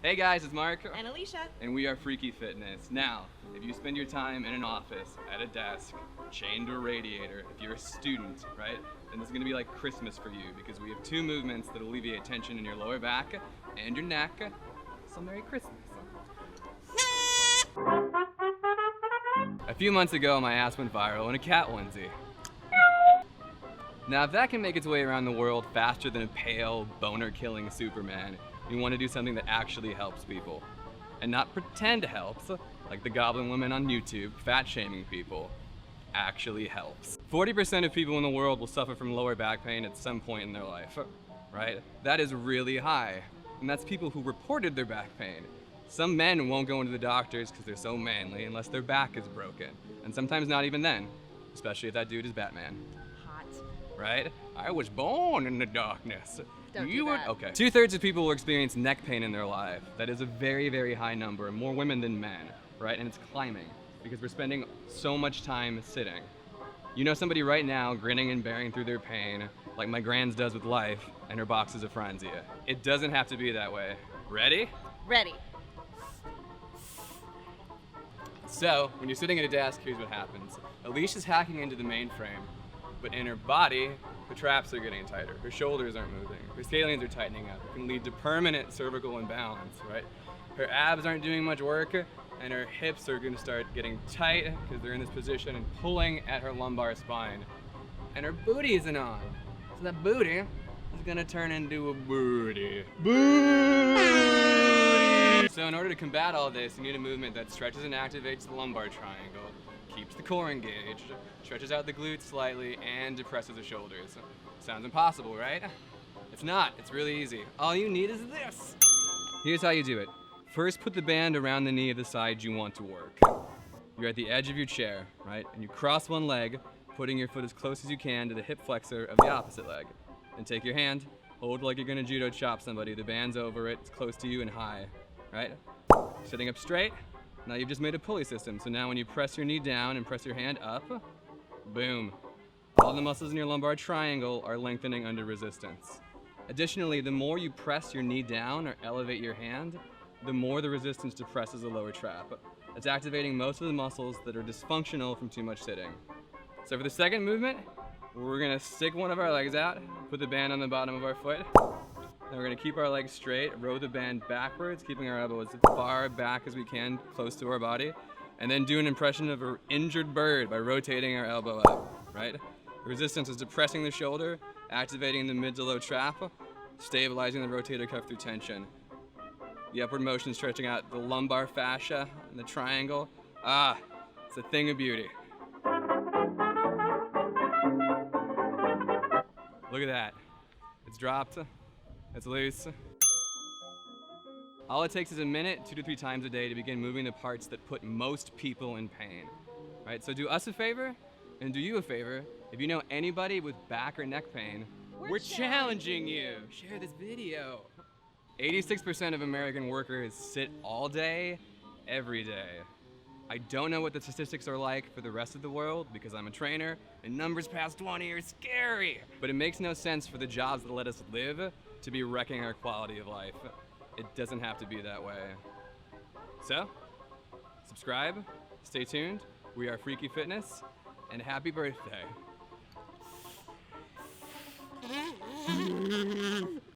Hey guys, it's Mark. And Alicia. And we are Freaky Fitness. Now, if you spend your time in an office, at a desk, chained to a radiator, if you're a student, right, then this is gonna be like Christmas for you because we have two movements that alleviate tension in your lower back and your neck. So Merry Christmas. A few months ago, my ass went viral in a cat onesie. Now, if that can make its way around the world faster than a pale, boner-killing Superman, you want to do something that actually helps people. And not pretend helps, like the Goblin Woman on YouTube, fat-shaming people. Actually helps. 40% of people in the world will suffer from lower back pain at some point in their life, right? That is really high. And that's people who reported their back pain. Some men won't go into the doctors because they're so manly unless their back is broken. And sometimes not even then, especially if that dude is Batman. Right? I was born in the darkness. Don't do that. Okay. 2/3 of people will experience neck pain in their life. That is a very, very high number, more women than men, right? And it's climbing because we're spending so much time sitting. You know somebody right now grinning and bearing through their pain, like my grands does with life, and her box is a Franzia. It doesn't have to be that way. Ready? Ready. So, when you're sitting at a desk, here's what happens. Alicia's hacking into the mainframe, but in her body, her traps are getting tighter. Her shoulders aren't moving. Her scalenes are tightening up. It can lead to permanent cervical imbalance, right? Her abs aren't doing much work, and her hips are gonna start getting tight because they're in this position and pulling at her lumbar spine. And her booty isn't on. So that booty is gonna turn into a booty. Booty! So in order to combat all this, you need a movement that stretches and activates the lumbar triangle, keeps the core engaged, stretches out the glutes slightly, and depresses the shoulders. Sounds impossible, right? It's not. It's really easy. All you need is this. Here's how you do it. First, put the band around the knee of the side you want to work. You're at the edge of your chair, right? And you cross one leg, putting your foot as close as you can to the hip flexor of the opposite leg. Then take your hand, hold like you're gonna judo chop somebody. The band's over it, it's close to you and high, right? Sitting up straight. Now you've just made a pulley system, so now when you press your knee down and press your hand up, boom. All the muscles in your lumbar triangle are lengthening under resistance. Additionally, the more you press your knee down or elevate your hand, the more the resistance depresses the lower trap. It's activating most of the muscles that are dysfunctional from too much sitting. So for the second movement, we're gonna stick one of our legs out, put the band on the bottom of our foot. Now we're gonna keep our legs straight, row the band backwards, keeping our elbows as far back as we can, close to our body, and then do an impression of an injured bird by rotating our elbow up, right? The resistance is depressing the shoulder, activating the mid to low trap, stabilizing the rotator cuff through tension. The upward motion stretching out the lumbar fascia and the triangle. Ah, it's a thing of beauty. Look at that. It's dropped. It's loose. All it takes is a minute, 2 to 3 times a day to begin moving the parts that put most people in pain. Right? So do us a favor and do you a favor. If you know anybody with back or neck pain, we're challenging you. Share this video. 86% of American workers sit all day, every day. I don't know what the statistics are like for the rest of the world because I'm a trainer and numbers past 20 are scary. But it makes no sense for the jobs that let us live to be wrecking our quality of life. It doesn't have to be that way. So, subscribe, stay tuned. We are Freaky Fitness, and happy birthday.